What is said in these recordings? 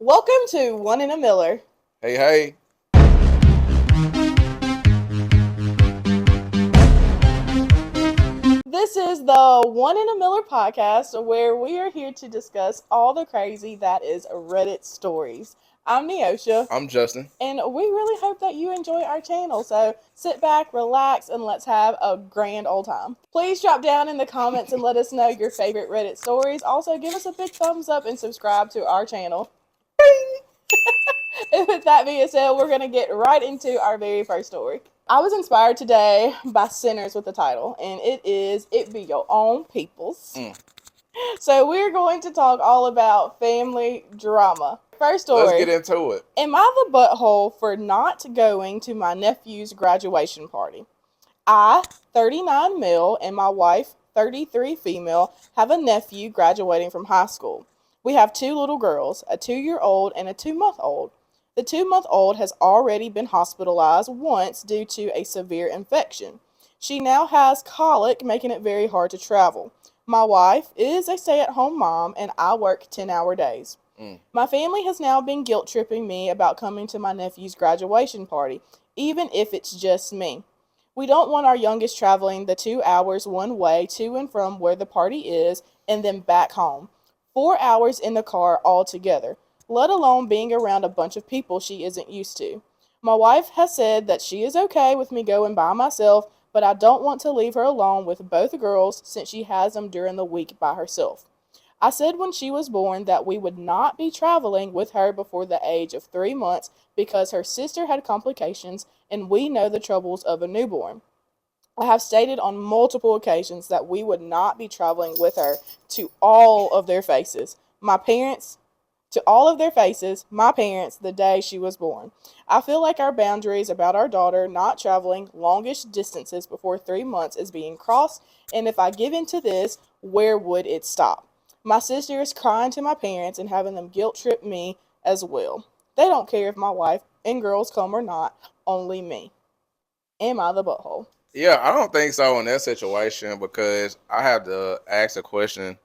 Welcome to One in a Miller. Hey, hey. This is the One in a Miller podcast where we are here to discuss all the crazy that is Reddit stories. I'm Neeosha, I'm Justin. and we really hope that you enjoy our channel. So sit back, relax, and let's have a grand old time. Please drop down in the comments and let us know your favorite Reddit stories. Also, give us a big thumbs up and subscribe to our channel. And with that being said, we're going to get right into our very first story. I was inspired today by Sinners with the title, and it is It Be Your Own People's. So we're going to talk all about family drama. First story. Let's get into it. Am I the butthole for not going to my nephew's graduation party? I, 39 male, and my wife, 33 female, have a nephew graduating from high school. We have two little girls, a 2-year-old and a 2-month-old. The 2-month-old has already been hospitalized once due to a severe infection. She now has colic, making it very hard to travel. My wife is a stay-at-home mom, and I work 10-hour days. My family has now been guilt-tripping me about coming to my nephew's graduation party, even if it's just me. We don't want our youngest traveling the 2 hours one way to and from where the party is and then back home. 4 hours in the car altogether, let alone being around a bunch of people she isn't used to. My wife has said that she is okay with me going by myself, but I don't want to leave her alone with both girls since she has them during the week by herself. I said when she was born that we would not be traveling with her before the age of 3 months because her sister had complications and we know the troubles of a newborn. I have stated on multiple occasions that we would not be traveling with her to all of their faces. My parents, the day she was born. I feel like our boundaries about our daughter not traveling longish distances before 3 months is being crossed, and if I give in to this, where would it stop? My sister is crying to my parents and having them guilt trip me as well. They don't care if my wife and girls come or not, only me. Am I the butthole? Yeah, I don't think so in that situation because I have to ask a question,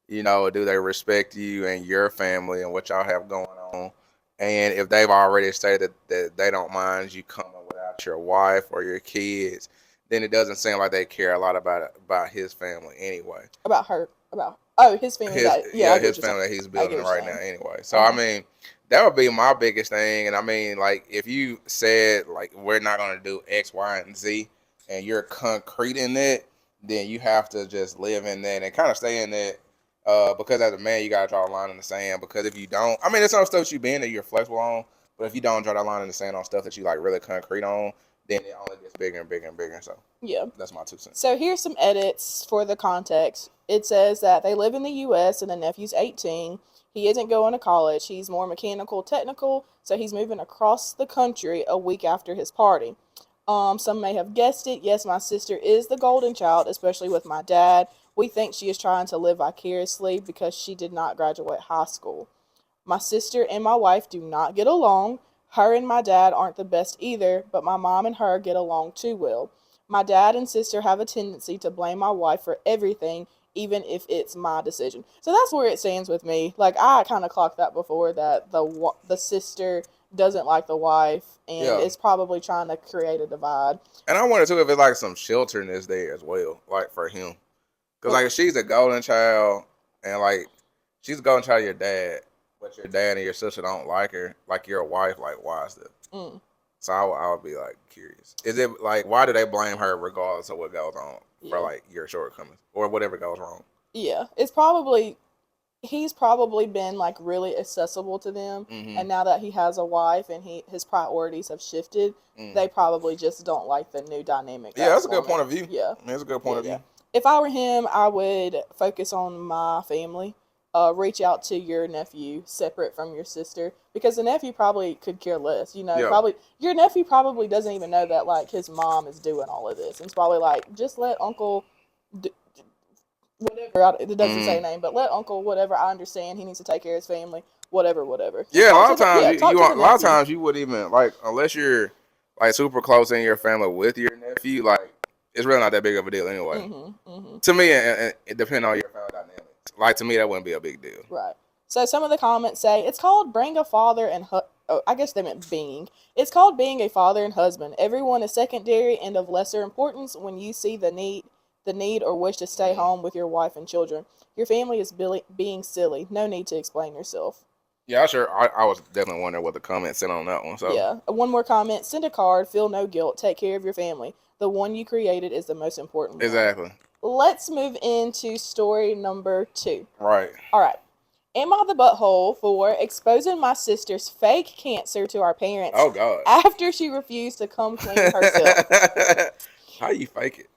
do they respect you and your family and what y'all have going on? And if they've already stated that they don't mind you coming without your wife or your kids, then it doesn't seem like they care a lot about his family anyway. His family. His family that he's building right now anyway. So I mean, that would be my biggest thing. And I mean, like if you said like we're not gonna do X, Y, and Z, and you're concrete in that, then you have to just live in that and kind of stay in that. Because as a man, you gotta draw a line in the sand. Because if you don't, I mean, there's some stuff that you're flexible on. But if you don't draw that line in the sand on stuff that you like really concrete on, then it only gets bigger and bigger and bigger. So yeah, that's my 2 cents. So here's some edits for the context. It says that they live in the U.S. and the nephew's 18. He isn't going to college. He's more mechanical, technical, so he's moving across the country a week after his party. Some may have guessed it. Yes, my sister is the golden child, especially with my dad. We think she is trying to live vicariously because she did not graduate high school. My sister and my wife do not get along. Her and my dad aren't the best either, but my mom and her get along too well. My dad and sister have a tendency to blame my wife for everything, even if it's my decision. So that's where it stands with me. Like, I kind of clocked that before, that the sister doesn't like the wife and is probably trying to create a divide. And I wonder, too, if it's like some shelterness there as well, like for him. Because, like, if she's a golden child and, like, she's a golden child of your dad, but your dad and your sister don't like her, like your wife, like, why is that? So I would be, like, curious. Is it, like, why do they blame her regardless of what goes on for, like, your shortcomings or whatever goes wrong? Yeah. He's probably been, like, really accessible to them. And now that he has a wife and his priorities have shifted, they probably just don't like the new dynamic. Yeah, that's a good point of view. Yeah. That's a good point of view. If I were him, I would focus on my family. Reach out to your nephew separate from your sister, because the nephew probably could care less. Probably your nephew probably doesn't even know that like his mom is doing all of this, and it's probably like, just let uncle, whatever. It doesn't say name, but let uncle whatever. I understand he needs to take care of his family. Whatever. Yeah, a lot of times you wouldn't even like, unless you're like super close in your family with your nephew, like it's really not that big of a deal anyway. To me, it depends on your family dynamics. Like, to me, that wouldn't be a big deal. Right. So some of the comments say, it's called bring a father and I guess they meant being. It's called being a father and husband. Everyone is secondary and of lesser importance when you see the need or wish to stay home with your wife and children. Your family is being silly. No need to explain yourself. Yeah, sure. I was definitely wondering what the comment said on that one. So yeah, one more comment. Send a card. Feel no guilt. Take care of your family. The one you created is the most important one. Exactly. Let's move into story number 2. Right. All right. Am I the butthole for exposing my sister's fake cancer to our parents? Oh, God. After she refused to come clean herself. How you fake it?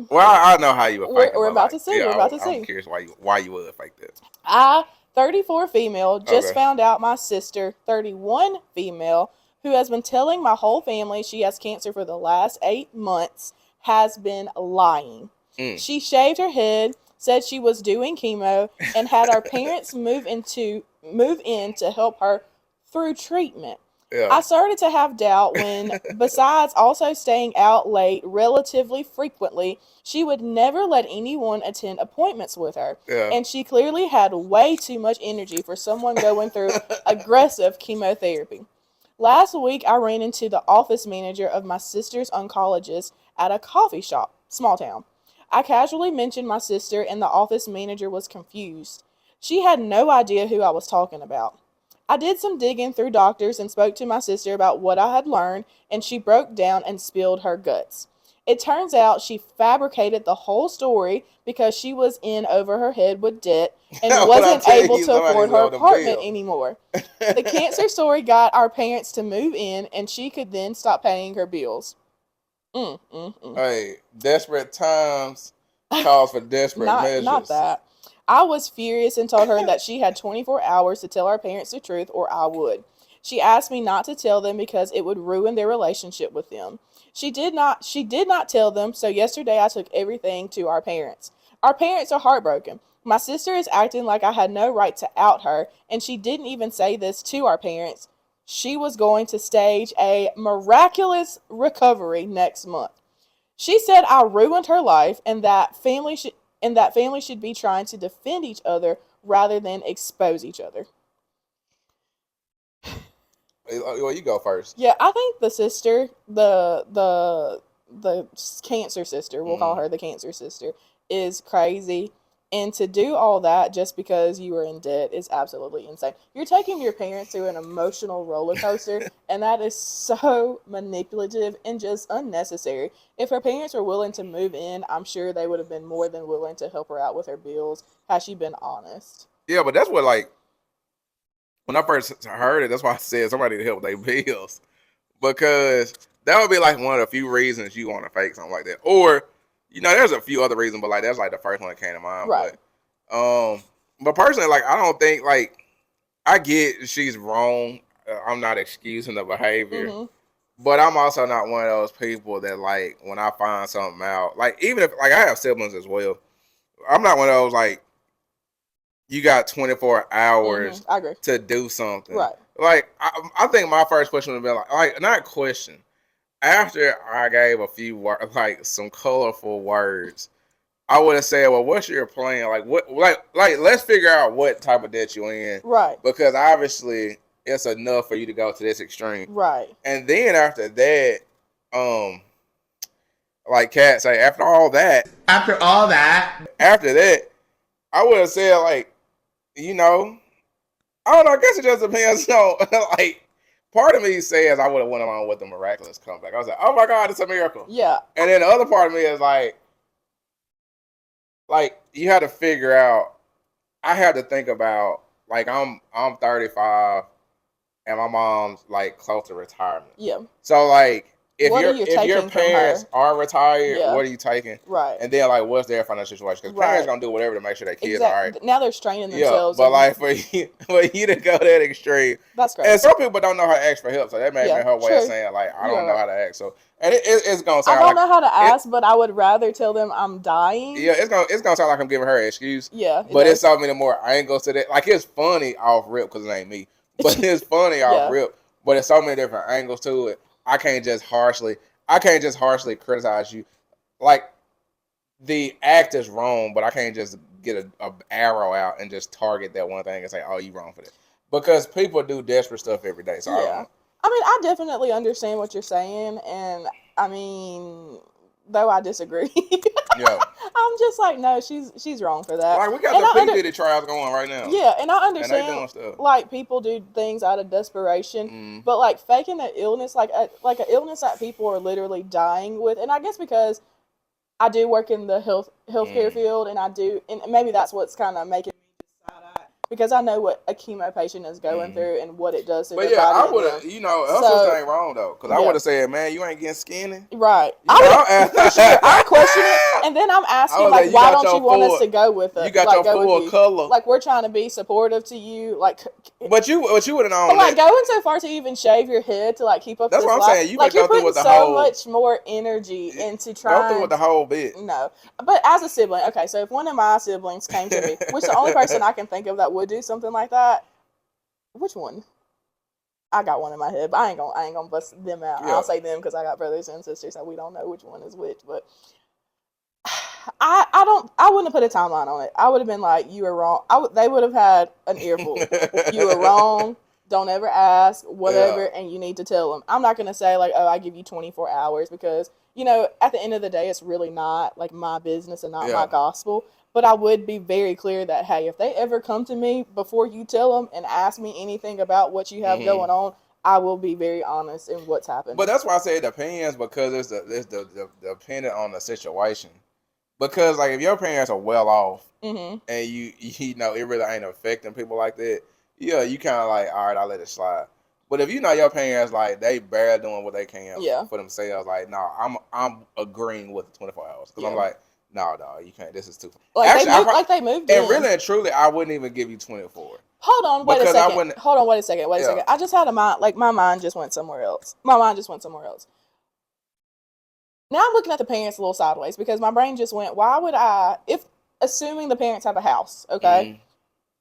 Well, I know how you would fake it. We're about to see. Yeah, we're about to see. I'm curious why you would fake that. I, 34 female, just found out my sister, 31 female, who has been telling my whole family she has cancer for the last 8 months, has been lying. She shaved her head, said she was doing chemo, and had our parents move in to help her through treatment. Yeah. I started to have doubt when, besides also staying out late relatively frequently, she would never let anyone attend appointments with her. Yeah. And she clearly had way too much energy for someone going through aggressive chemotherapy. Last week, I ran into the office manager of my sister's oncologist at a coffee shop, small town. I casually mentioned my sister, and the office manager was confused. She had no idea who I was talking about. I did some digging through doctors and spoke to my sister about what I had learned, and she broke down and spilled her guts. It turns out she fabricated the whole story because she was in over her head with debt and wasn't able to afford her apartment anymore. The cancer story got our parents to move in, and she could then stop paying her bills. Hey, desperate times calls for desperate measures. Not that. I was furious and told her that she had 24 hours to tell our parents the truth or I would. She asked me not to tell them because it would ruin their relationship with them. She did not tell them, so yesterday I took everything to our parents. Our parents are heartbroken. My sister is acting like I had no right to out her, and she didn't even say this to our parents. She was going to stage a miraculous recovery next month. She said I ruined her life and that family should be trying to defend each other rather than expose each other. Well, you go first. Yeah, I think the sister, the cancer sister, we'll call her the cancer sister, is crazy. And to do all that just because you were in debt is absolutely insane. You're taking your parents through an emotional roller coaster, and that is so manipulative and just unnecessary. If her parents were willing to move in, I'm sure they would have been more than willing to help her out with her bills had she been honest. Yeah, but that's what, like, when I first heard it, that's why I said somebody to help their bills. Because that would be like one of the few reasons you want to fake something like that. Or, you know, there's a few other reasons, but like that's like the first one that came to mind. Right. But personally, like, I don't think, like, I get she's wrong. I'm not excusing the behavior. But I'm also not one of those people that, like, when I find something out, like, even if, like, I have siblings as well. I'm not one of those, like, you got 24 hours to do something. Right. Like, I think my first question would be like, not question. After I gave a few, like, some colorful words, I would have said, well, what's your plan? Like, what, like, let's figure out what type of debt you're in. Right. Because obviously it's enough for you to go to this extreme. Right. And then after that, like Kat say, after that, I would have said, like, you know, I don't know, I guess it just depends on, like, part of me says I would have went along with the miraculous comeback. I was like, oh my God, it's a miracle. Yeah. And then the other part of me is like, you had to figure out, I had to think about, like, I'm 35 and my mom's, like, close to retirement. Yeah. So, like, if your parents are retired, what are you taking? Right. And then, like, what's their financial situation? Because parents gonna do whatever to make sure their kids are all right. Now they're straining themselves. Yeah, but like for you to go that extreme, that's great. And some people don't know how to ask for help, so that may be her way of saying, like, I don't know how to ask. So, and it's gonna sound I don't know how to ask, but I would rather tell them I'm dying. Yeah, it's gonna sound like I'm giving her an excuse. Yeah, but it's so many more angles to that. Like, it's funny off rip because it ain't me, but it's funny off rip. But it's so many different angles to it. I can't just harshly criticize you. Like, the act is wrong, but I can't just get a arrow out and just target that one thing and say, "Oh, you wrong for that," because people do desperate stuff every day. So I don't know. I mean, I definitely understand what you're saying, and I mean, though I disagree. Yeah. I'm just like, no, she's wrong for that. Like, we got the P. Diddy trials going right now. Yeah, and I understand, and they doing stuff. like, people do things out of desperation, but, like, faking an illness, like an illness that people are literally dying with, and I guess because I do work in the healthcare field, and and maybe that's what's kind of making me decide because I know what a chemo patient is going through and what it does to their body. But yeah, I would have, her sister ain't wrong though, because I would have said, man, you ain't getting skinny. Right. For sure. I question it, and then I'm asking, like, why don't you want us to go with it? You got your full color. Like, we're trying to be supportive to you, like. But you would have known. But like going so far to even shave your head to like keep up. That's this what I'm saying. You like you're putting so much more energy into trying. Go through with the whole bit. No, but as a sibling, okay. So if one of my siblings came to me, which the only person I can think of that would do something like that, which one? I got one in my head, but I ain't gonna bust them out. Yeah. I'll say them because I got brothers and sisters, and we don't know which one is which. But I wouldn't have put a timeline on it. I would have been like, you were wrong. They would have had an earful. You were wrong. Don't ever ask, whatever, and you need to tell them. I'm not going to say, like, oh, I give you 24 hours because, at the end of the day, it's really not, like, my business and not my gospel. But I would be very clear that, hey, if they ever come to me before you tell them and ask me anything about what you have going on, I will be very honest in what's happened. But that's why I say it depends, because it's the dependent on the situation. Because, like, if your parents are well off and you know it really ain't affecting people like that, yeah, you kind of like, all right, I'll let it slide. But if your parents, like, they barely doing what they can for themselves, like, no, I'm agreeing with the 24 hours. Because I'm like, no, you can't. This is too. Like, actually, they moved in. And really and truly, I wouldn't even give you 24. Hold on, wait a second. Wait a second. I just had my mind just went somewhere else. Now I'm looking at the parents a little sideways because my brain just went, why would I, assuming the parents have a house, okay?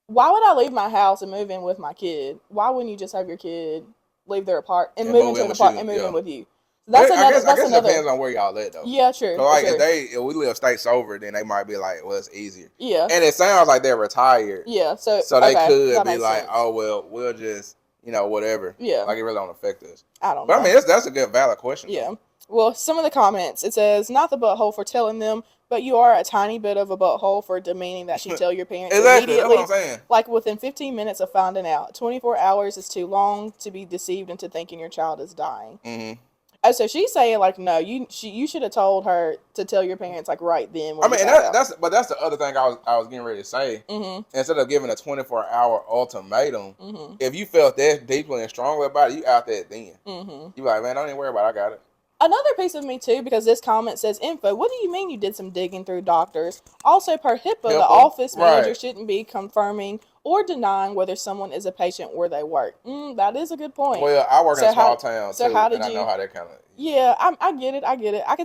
Why would I leave my house and move in with my kid? Why wouldn't you just have your kid leave their apartment and move into an apartment and move in with you? I guess it depends on where y'all at, though. Yeah, true. So, like, if we live states over, then they might be like, well, it's easier. Yeah. And it sounds like they're retired. Yeah. So they could be like, oh, well, we'll just, whatever. Yeah. Like, it really don't affect us. I don't know. But, I mean, that's a good, valid question. Yeah. Though. Well, some of the comments, it says, not the butthole for telling them, but you are a tiny bit of a butthole for demanding that she tell your parents exactly, immediately. That's what I'm saying. Like within 15 minutes of finding out. 24 hours is too long to be deceived into thinking your child is dying. Mm-hmm. Oh, so she's saying, like, no, you should have told her to tell your parents, like, right then. I mean, that's the other thing I was getting ready to say. Mm-hmm. Instead of giving a 24-hour ultimatum, if you felt that deeply and strongly about it, you out there then. Mm-hmm. You like, man, don't even worry about it. I got it. Another piece of me, too, because this comment says, info, what do you mean you did some digging through doctors? Also, per HIPAA, the office manager shouldn't be confirming or denying whether someone is a patient where they work. That is a good point. Well, I work in a small town, too, I know how that kind of... Yeah, I get it. I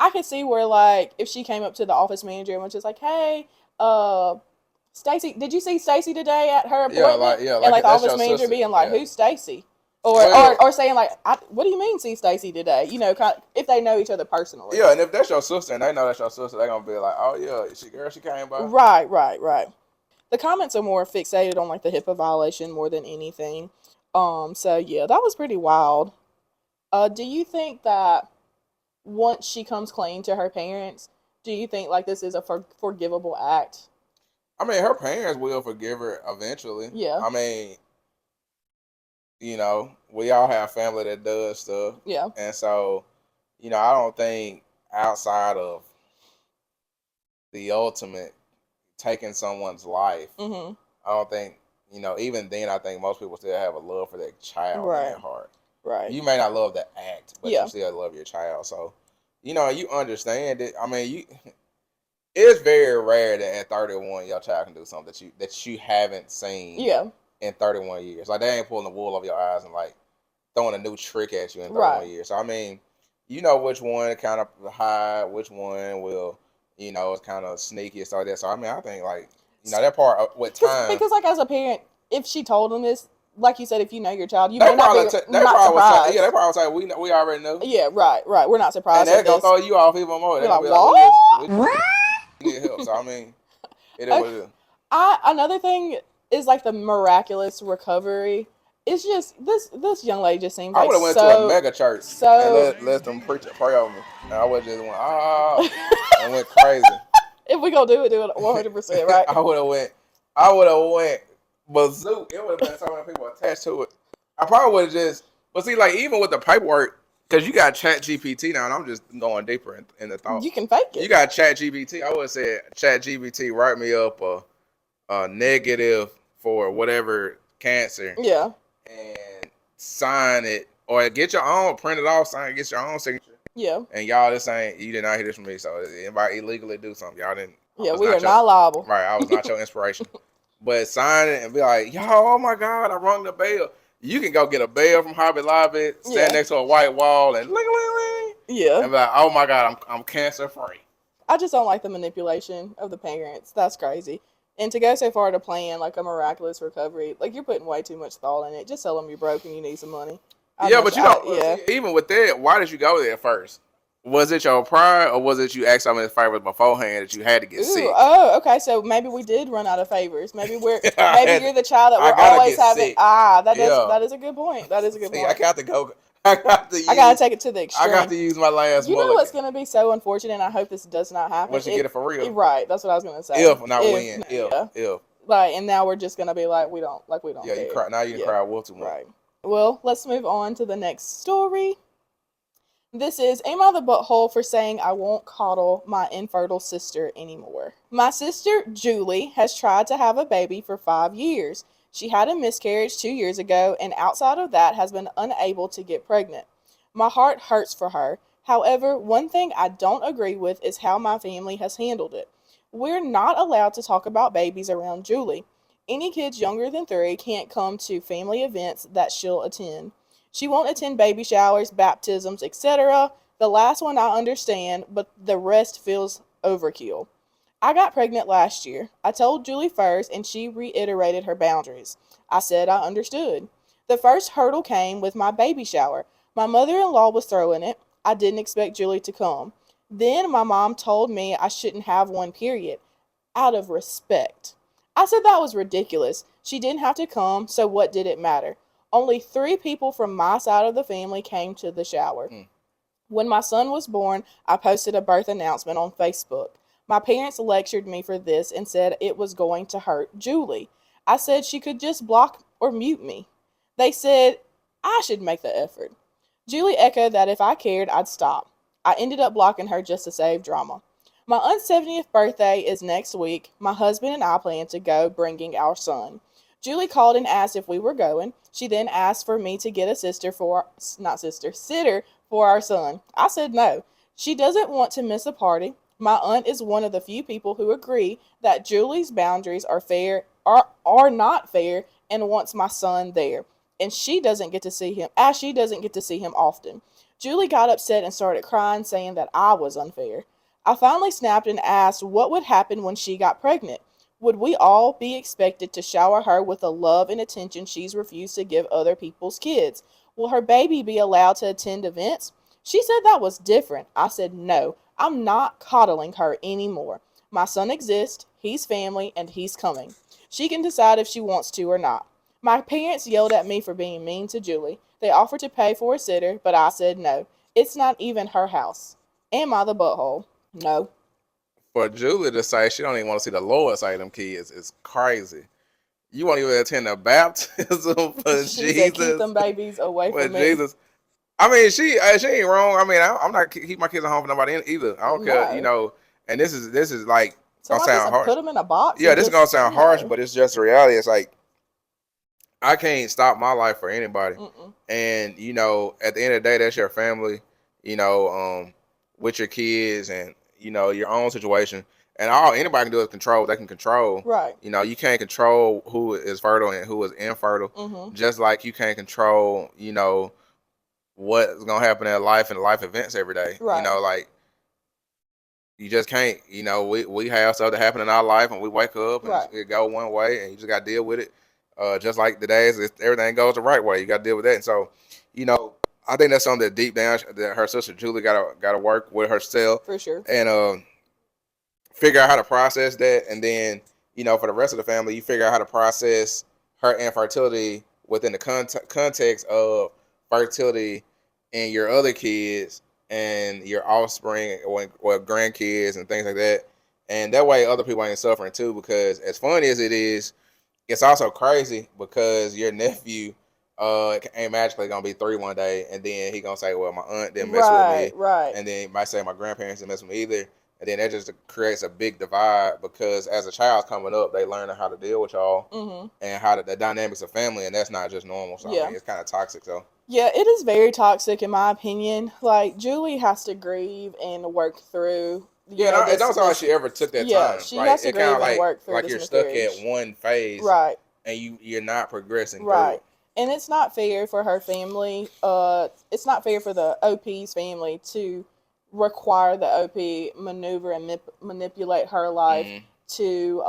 could see where, like, if she came up to the office manager and was just like, hey, Stacy, did you see Stacy today at her appointment? And, like, the office manager being like, who's Stacy? Or saying, like, what do you mean see Stacy today? Kind of, if they know each other personally. Yeah, and if that's your sister and they know that's your sister, they're going to be like, oh, yeah, she came by. Right. The comments are more fixated on, like, the HIPAA violation more than anything. So, yeah, that was pretty wild. Do you think that once she comes clean to her parents, do you think, like, this is a forgivable act? I mean, her parents will forgive her eventually. Yeah. I mean... we all have family that does stuff. Yeah. And so, I don't think outside of the ultimate taking someone's life, I don't think, even then I think most people still have a love for their child in their heart. Right. You may not love the act, but you still love your child. So, you understand it. I mean, it's very rare that at 31 your child can do something that you haven't seen. Yeah. In 31 years. Like, they ain't pulling the wool over your eyes and, like, throwing a new trick at you in 31 years. So, I mean, which one kind of hide, which one will, is kind of sneaky and stuff like that. So, I mean, I think, like, that part with time. Because, like, as a parent, if she told them this, like you said, if you know your child, you may not be surprised. They probably say, we already know. Yeah, right. We're not surprised. And they're going to throw you off even more. They're like, what? We need help. So, I mean... It is what it is. Another thing is like the miraculous recovery. It's just this young lady just seems like I would have went to a mega church and let them preach pray over me. And I would have just went and went crazy. If we gonna do it 100%, right? I would have went bazoo. It would have been so many people attached to it. I probably would have just. But see, like even with the paperwork, because you got Chat GPT now, and I'm just going deeper in the thought. You can fake it. You got Chat GPT. I would have said Chat GPT, write me up a negative for whatever cancer. Yeah. And sign it, or get your own, print it off, sign it, get your own signature. Yeah. And y'all, this ain't, you did not hear this from me, so anybody illegally do something, y'all didn't. Yeah, we are not liable. Right, I was not your inspiration. But sign it and be like, yo, oh my God, I rung the bell. You can go get a bell from Hobby Lobby, stand next to a white wall, and ling. Yeah. And be like, oh my God, I'm cancer free. I just don't like the manipulation of the parents. That's crazy. And to go so far to plan like a miraculous recovery, like you're putting way too much thought in it. Just tell them you're broke and you need some money. But you don't. Even with that, why did you go there first? Was it your pride, or was it you asked so many favors beforehand that you had to get sick? Oh, okay. So maybe we did run out of favors. Maybe you're the child that we're always having. Sick. That is a good point. That is a good point. I got to go. I gotta take it to the extreme. I got to use my last. You know what's gonna be so unfortunate, and I hope this does not happen. Once you get it for real, right? That's what I was gonna say. If not when, if. Like, and now we're just gonna be like, we don't. Yeah, you cry now. You cry wolf too much. Right. Well, let's move on to the next story. This is, am I the butthole for saying I won't coddle my infertile sister anymore? My sister, Julie, has tried to have a baby for 5 years. She had a miscarriage 2 years ago, and outside of that has been unable to get pregnant. My heart hurts for her. However, one thing I don't agree with is how my family has handled it. We're not allowed to talk about babies around Julie. Any kids younger than 3 can't come to family events that she'll attend. She won't attend baby showers, baptisms, etc. The last one I understand, but the rest feels overkill. I got pregnant last year. I told Julie first, and she reiterated her boundaries. I said I understood. The first hurdle came with my baby shower. My mother-in-law was throwing it. I didn't expect Julie to come. Then my mom told me I shouldn't have one, period, out of respect. I said that was ridiculous. She didn't have to come, so what did it matter? Only 3 people from my side of the family came to the shower. When my son was born, I posted a birth announcement on Facebook. My parents lectured me for this and said it was going to hurt Julie. I said she could just block or mute me. They said I should make the effort. Julie echoed that if I cared, I'd stop. I ended up blocking her just to save drama. My aunt's 70th birthday is next week. My husband and I plan to go, bringing our son. Julie called and asked if we were going. She then asked for me to get a sitter for our son. I said no. She doesn't want to miss a party. My aunt is one of the few people who agree that Julie's boundaries are not fair and wants my son there. And she doesn't get to see him often. Julie got upset and started crying, saying that I was unfair. I finally snapped and asked what would happen when she got pregnant. Would we all be expected to shower her with the love and attention she's refused to give other people's kids? Will her baby be allowed to attend events? She said that was different. I said no, I'm not coddling her anymore. My son exists, he's family, and he's coming. She can decide if she wants to or not. My parents yelled at me for being mean to Julie. They offered to pay for a sitter, but I said no. It's not even her house. Am I the butthole? No. For Julie to say she don't even want to see the Lord say them kids is crazy. You won't even attend a baptism for She Jesus. said keep them babies away from me. Jesus. I mean, she ain't wrong. I mean, I'm not keep my kids at home for nobody either. I don't care, you know. And this is like so gonna sound harsh. Put them in a box. Yeah, this is gonna sound harsh, but it's just the reality. It's like I can't stop my life for anybody. And you know, at the end of the day, that's your family. You know, with your kids and you know your own situation. And all anybody can do is control what they can control. Right. You know, you can't control who is fertile and who is infertile. Just like you can't control, you know, what's gonna happen in life and life events every day. Right. You know, like you just can't. You know, we have stuff that happen in our life and we wake up and it go one way and you just gotta deal with it. Just like the days everything goes the right way, you gotta deal with that. And so, you know, I think that's something that deep down that her sister Julie gotta work with herself for sure. And figure out how to process that, and then for the rest of the family, you figure out how to process her infertility within the context of fertility in your other kids and your offspring or grandkids and things like that. And that way other people ain't suffering too, because as funny as it is, it's also crazy because your nephew ain't magically gonna be 3 one day, and then he gonna say, well, my aunt didn't mess with me, right, and then he might say my grandparents didn't mess with me either, and then that just creates a big divide, because as a child coming up, they learn how to deal with y'all and how the dynamics of family, and that's not just normal. So I mean, it's kind of toxic. So yeah, it is very toxic in my opinion. Like, Julie has to grieve and work through. It don't sound like she ever took that time. She has to grieve and work through like this you're miscarriage. stuck at one phase, right? And you're not progressing right. through. And it's not fair for her family. It's not fair for the OP's family to require the OP maneuver and manipulate her life to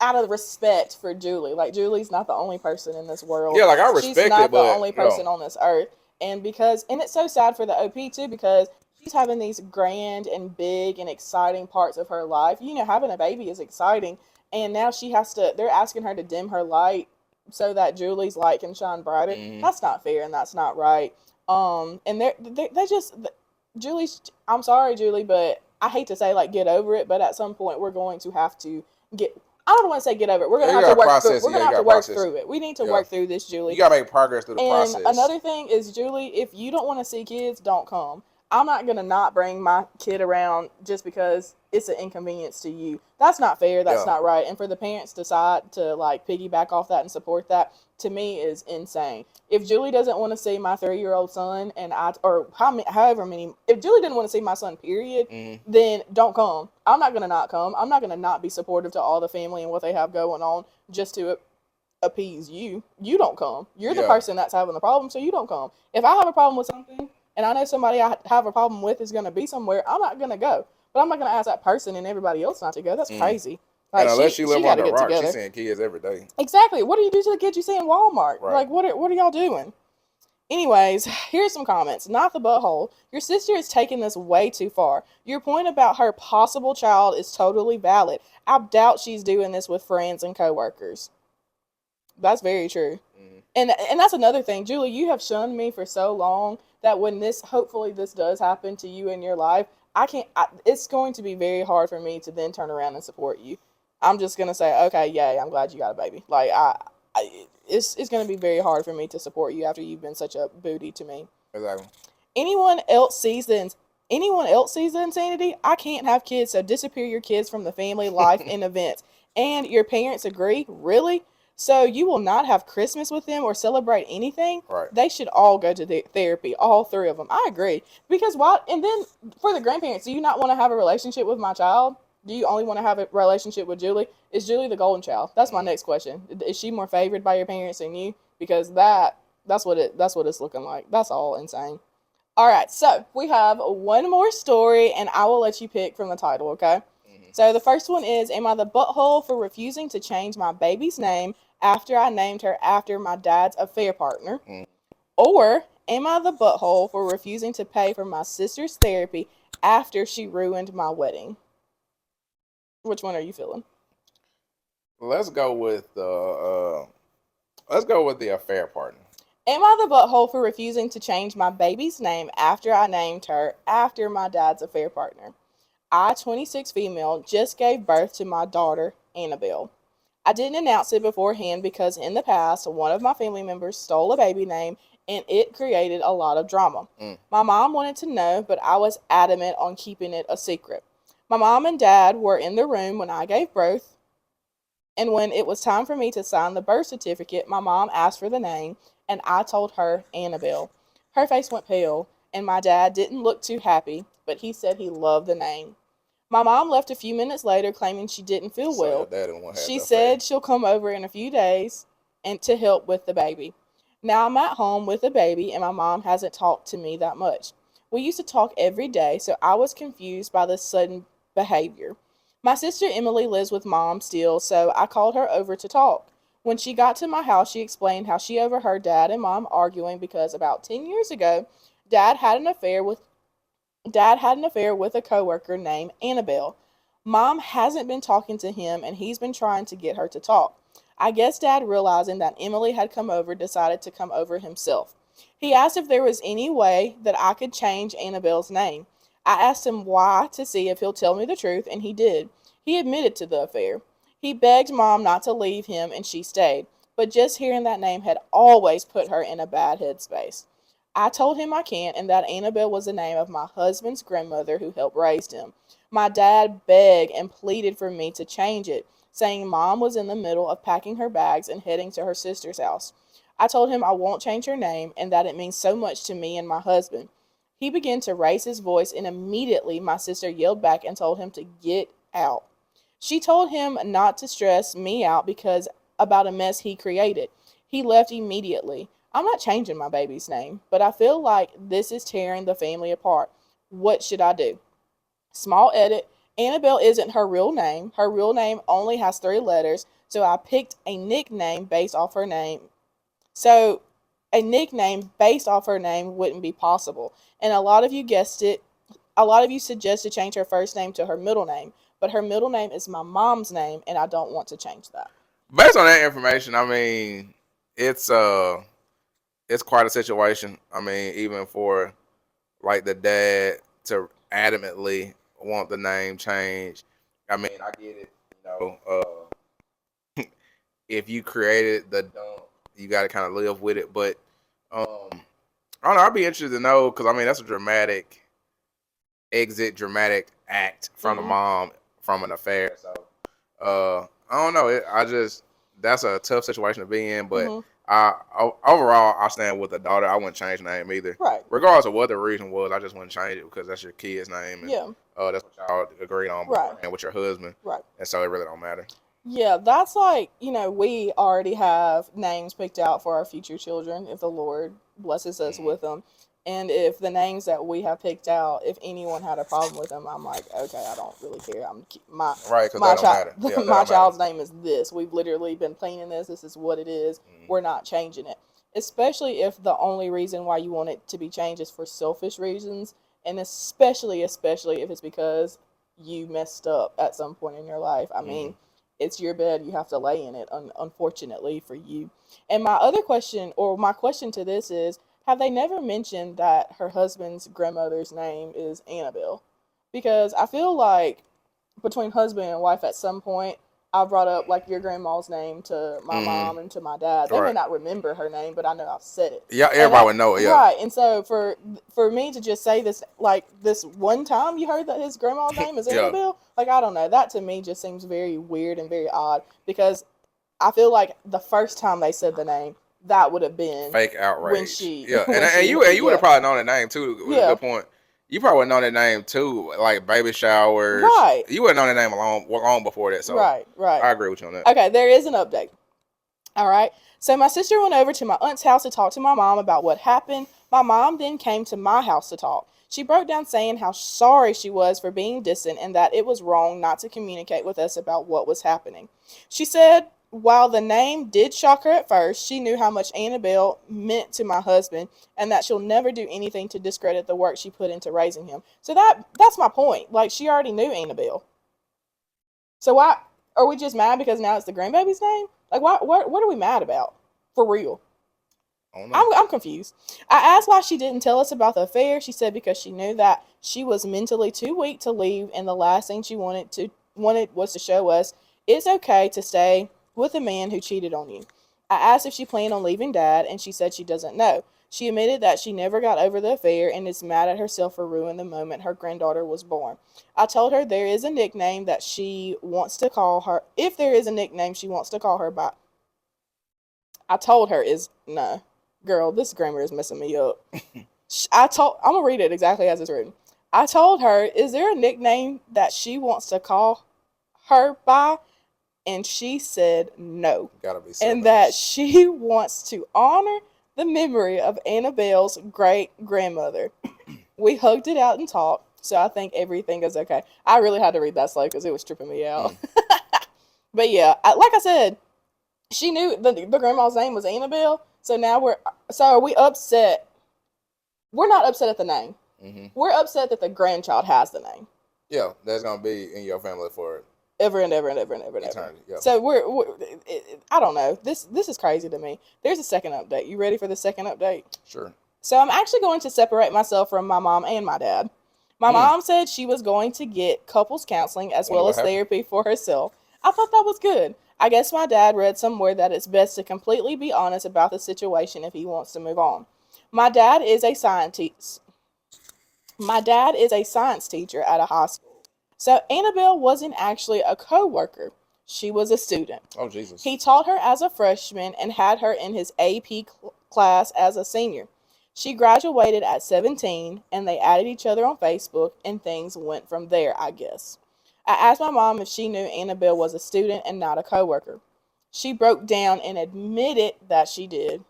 out of respect for Julie. Like, Julie's not the only person in this world. Yeah, like, I respect it, she's not but the only person on this earth. And it's so sad for the OP too, because she's having these grand and big and exciting parts of her life. Having a baby is exciting, and now they're asking her to dim her light so that Julie's light can shine brighter. That's not fair, and that's not right. And they just, Julie's, I'm sorry, Julie, but I hate to say, like, get over it, but at some point we're going to have to I don't want to say get over it. We're going to have to work through it. We're going to have to work through it. We need to work through this, Julie. You got to make progress through the process. And another thing is, Julie, if you don't want to see kids, don't come. I'm not going to not bring my kid around just because it's an inconvenience to you. That's not fair. That's not right. And for the parents to decide to, like, piggyback off that and support that, to me, is insane. If Julie doesn't want to see my 3-year-old son, if Julie didn't want to see my son, period, then don't come. I'm not going to not come. I'm not going to not be supportive to all the family and what they have going on just to appease you. You don't come. You're the person that's having the problem, so you don't come. If I have a problem with something, and I know somebody I have a problem with is going to be somewhere, I'm not going to go. But I'm not going to ask that person and everybody else not to go. That's crazy. Like, and unless she live on the rock, she's seeing kids every day. Exactly. What do you do to the kids you see in Walmart? Right. Like, what are y'all doing? Anyways, here's some comments. Not the butthole. Your sister is taking this way too far. Your point about her possible child is totally valid. I doubt she's doing this with friends and coworkers. That's very true. And that's another thing. Julie, you have shunned me for so long that when hopefully this does happen to you in your life, it's going to be very hard for me to then turn around and support you. I'm just going to say, okay, yay, I'm glad you got a baby. Like, it's going to be very hard for me to support you after you've been such a booty to me. Exactly. Anyone else sees the insanity? I can't have kids, so disappear your kids from the family life and events. And your parents agree? Really? So you will not have Christmas with them or celebrate anything? Right. They should all go to therapy, all 3 of them. I agree. Because and then for the grandparents, do you not want to have a relationship with my child? Do you only want to have a relationship with Julie? Is Julie the golden child? That's my next question. Is she more favored by your parents than you? Because that's what it's looking like. That's all insane. All right, so we have one more story, and I will let you pick from the title, okay? So the first one is, am I the butthole for refusing to change my baby's name after I named her after my dad's affair partner? Or am I the butthole for refusing to pay for my sister's therapy after she ruined my wedding? Which one are you feeling? Let's go with the affair partner. Am I the butthole for refusing to change my baby's name after I named her after my dad's affair partner? I, 26 female, just gave birth to my daughter, Annabelle. I didn't announce it beforehand because in the past, one of my family members stole a baby name and it created a lot of drama. My mom wanted to know, but I was adamant on keeping it a secret. My mom and dad were in the room when I gave birth, and when it was time for me to sign the birth certificate, my mom asked for the name, and I told her Annabelle. Her face went pale, and my dad didn't look too happy, but he said he loved the name. My mom left a few minutes later claiming she didn't feel well. She said she'll come over in a few days and to help with the baby. Now I'm at home with the baby and my mom hasn't talked to me that much. We used to talk every day, so I was confused by the sudden behavior. My sister Emily lives with mom still, so I called her over to talk. When she got to my house, she explained how she overheard dad and mom arguing because about 10 years ago, dad had an affair with a coworker named Annabelle. Mom hasn't been talking to him, and he's been trying to get her to talk. I guess Dad, realizing that Emily had come over, decided to come over himself. He asked if there was any way that I could change Annabelle's name. I asked him why to see if he'll tell me the truth, and he did. He admitted to the affair. He begged Mom not to leave him, and she stayed. But just hearing that name had always put her in a bad headspace. I told him I can't, and that Annabelle was the name of my husband's grandmother who helped raise him. My dad begged and pleaded for me to change it, saying Mom was in the middle of packing her bags and heading to her sister's house. I told him I won't change her name and that it means so much to me and my husband. He began to raise his voice, and immediately my sister yelled back and told him to get out. She told him not to stress me out because about a mess he created. He left immediately. I'm not changing my baby's name, but I feel like this is tearing the family apart. What should I do? Small edit. Annabelle isn't her real name. Her real name only has 3 letters, so I picked a nickname based off her name. So a nickname based off her name wouldn't be possible. And a lot of you guessed it. A lot of you suggest to change her first name to her middle name, but her middle name is my mom's name, and I don't want to change that. Based on that information, I mean, it's quite a situation. I mean, even for like the dad to adamantly want the name changed. I mean, I get it. You know, if you created the dump, you got to kind of live with it. But I don't know. I'd be interested to know because I mean that's a dramatic exit, dramatic act from the mom from an affair. So I don't know. That's a tough situation to be in. But overall, I stand with the daughter. I wouldn't change the name either. Right. Regardless of what the reason was, I just wouldn't change it because that's your kid's name. And, yeah. That's what y'all agreed on and with your husband. Right. And so it really don't matter. Yeah, that's like, we already have names picked out for our future children if the Lord blesses us with them. And if the names that we have picked out, if anyone had a problem with them, I'm like, okay, I don't really care. My child's name is this. We've literally been planning this. This is what it is. We're not changing it. Especially if the only reason why you want it to be changed is for selfish reasons. And especially if it's because you messed up at some point in your life. I mean, it's your bed. You have to lay in it, unfortunately for you. And my question to this is, have they never mentioned that her husband's grandmother's name is Annabelle? Because I feel like between husband and wife at some point, I brought up like your grandma's name to my mom and to my dad. They may not remember her name, but I know I've said it. Yeah, everybody would know it. Yeah, right. And so for me to just say this, like this one time you heard that his grandma's name is Annabelle, like I don't know, that to me just seems very weird and very odd because I feel like the first time they said the name, that would have been fake outrage. When she, and you would have probably known that name too. Good point. You probably would have known that name too, like baby showers. Right. You would have known that name long before that. So right. I agree with you on that. Okay, there is an update. All right. So my sister went over to my aunt's house to talk to my mom about what happened. My mom then came to my house to talk. She broke down saying how sorry she was for being distant and that it was wrong not to communicate with us about what was happening. She said, while the name did shock her at first, she knew how much Annabelle meant to my husband and that she'll never do anything to discredit the work she put into raising him. So that's my point. Like, she already knew Annabelle. So why are we just mad because now it's the grandbaby's name? Like, what are we mad about? For real. I'm confused. I asked why she didn't tell us about the affair. She said because she knew that she was mentally too weak to leave, and the last thing she wanted was to show us it's okay to stay with a man who cheated on you. I asked if she planned on leaving Dad, and she said she doesn't know. She admitted that she never got over the affair and is mad at herself for ruining the moment her granddaughter was born. I told her there is a nickname that she wants to call her. If there is a nickname she wants to call her by, I told her no. Girl, this grammar is messing me up. I'm going to read it exactly as it's written. I told her, is there a nickname that she wants to call her by? And she said no. Gotta be and that she wants to honor the memory of Annabelle's great-grandmother. We hugged it out and talked, so I think everything is okay. I really had to read that slow because it was tripping me out. But yeah, like I said, she knew the grandma's name was Annabelle, so now are we upset? We're not upset at the name. We're upset that the grandchild has the name. Yeah, that's gonna be in your family for ever and ever and ever and ever and ever. eternity. Yeah. So I don't know. This is crazy to me. There's a second update. You ready for the second update? Sure. So I'm actually going to separate myself from my mom and my dad. My mom said she was going to get couples counseling as well as therapy for herself. I thought that was good. I guess my dad read somewhere that it's best to completely be honest about the situation if he wants to move on. My dad is a science teacher at a high school. So Annabelle wasn't actually a co-worker. She was a student. Oh, Jesus. He taught her as a freshman and had her in his AP class as a senior. She graduated at 17, and they added each other on Facebook, and things went from there, I guess. I asked my mom if she knew Annabelle was a student and not a coworker. She broke down and admitted that she did.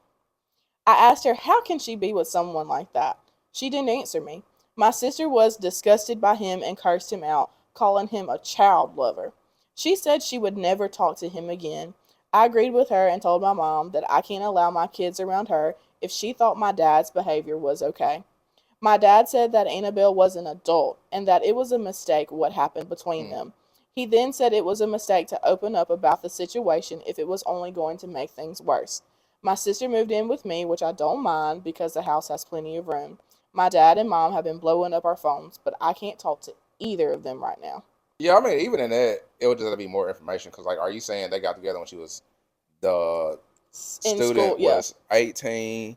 I asked her, how can she be with someone like that? She didn't answer me. My sister was disgusted by him and cursed him out, calling him a child lover. She said she would never talk to him again. I agreed with her and told my mom that I can't allow my kids around her if she thought my dad's behavior was okay. My dad said that Annabelle was an adult and that it was a mistake what happened between them. He then said it was a mistake to open up about the situation if it was only going to make things worse. My sister moved in with me, which I don't mind because the house has plenty of room. My dad and mom have been blowing up our phones, but I can't talk to either of them right now. Yeah, I mean, even in that, it would just be more information. Because, like, are you saying they got together when she was the student school, yeah. was 18,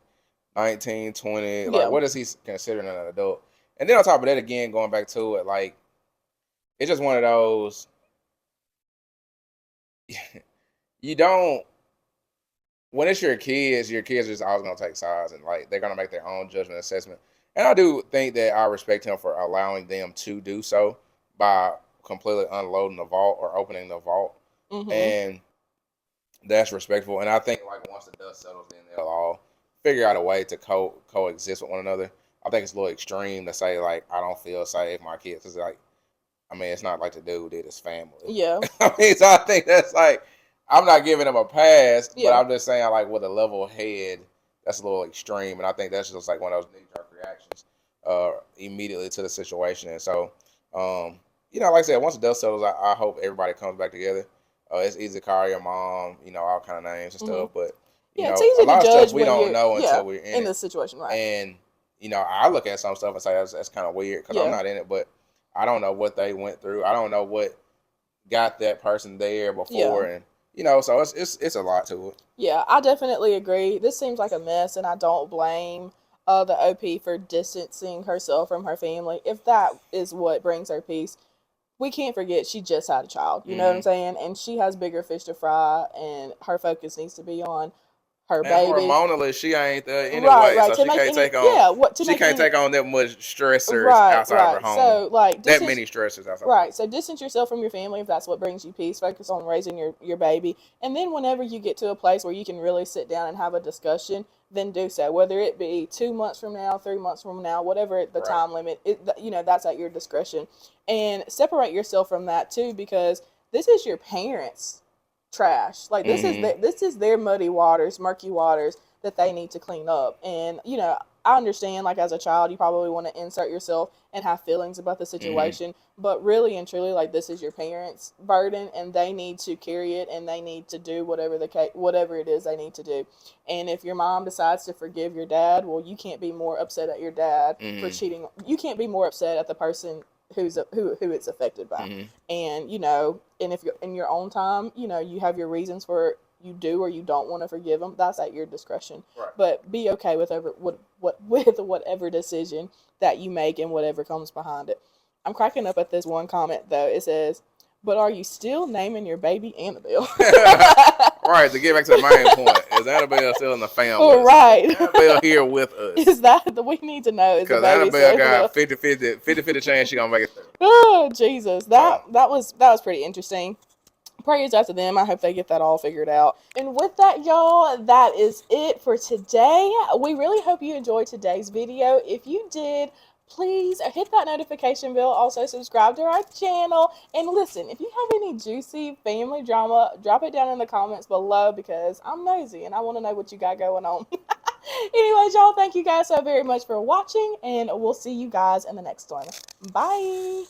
19, 20? Like, Yeah. what is he considering an adult? And then on top of that, again, going back to it, like, it's just one of those. You don't. When it's your kids are just always gonna take sides, and like they're gonna make their own judgment assessment. And I do think that I respect him for allowing them to do so by completely unloading the vault or opening the vault, and that's respectful. And I think like once the dust settles in, they'll all figure out a way to coexist with one another. I think it's a little extreme to say like I don't feel safe. My kids is like, I mean, it's not like the dude did his family. Yeah. I mean, so I think that's like. I'm not giving him a pass, but I'm just saying, like, with a level head, that's a little extreme. And I think that's just like one of those knee-jerk reactions immediately to the situation. And so, you know, like I said, once the dust settles, I hope everybody comes back together. It's easy to call your mom, you know, all kind of names and stuff. But, you know, it's easy a lot to of judge stuff we don't know until we're in the situation, right? And, you know, I look at some stuff and say that's kind of weird because I'm not in it, but I don't know what they went through. I don't know what got that person there before. And, you know, so it's a lot to it. Yeah, I definitely agree. This seems like a mess, and I don't blame the OP for distancing herself from her family. If that is what brings her peace, we can't forget she just had a child. You know what I'm saying? And she has bigger fish to fry, and her focus needs to be on her baby. Hormonally, she ain't there anyway, right. so she can't take on. She can't take on that much stressors outside of her home. So like that many stressors outside. Right. So distance yourself from your family if that's what brings you peace. Focus on raising your baby, and then whenever you get to a place where you can really sit down and have a discussion, then do so. Whether it be 2 months from now, 3 months from now, whatever the time limit, you know, that's at your discretion, and separate yourself from that too, because this is your parents' trash. Like this is their muddy waters, murky waters that they need to clean up. And you know, I understand, like as a child, you probably want to insert yourself and have feelings about the situation, but really and truly, like this is your parents' burden, and they need to carry it, and they need to do whatever it is they need to do. And if your mom decides to forgive your dad, well, you can't be more upset at your dad for cheating. You can't be more upset at the person who it's affected by. And you know, and if you're in your own time, you know, you have your reasons for you do or you don't want to forgive them. That's at your discretion. But be okay with whatever decision that you make and whatever comes behind it. I'm cracking up at this one comment though. It says, "But are you still naming your baby Annabelle?" Right, to get back to the main point, is Annabelle still in the family? Right. Annabelle here with us. Is that we need to know? Because Annabelle got 50-50 chance she gonna make it through. Oh Jesus, that was pretty interesting. Prayers out to them. I hope they get that all figured out. And with that, y'all, that is it for today. We really hope you enjoyed today's video. If you did, please hit that notification bell. Also, subscribe to our channel. And listen, if you have any juicy family drama, drop it down in the comments below because I'm nosy and I want to know what you got going on. Anyways, y'all, thank you guys so very much for watching, and we'll see you guys in the next one. Bye.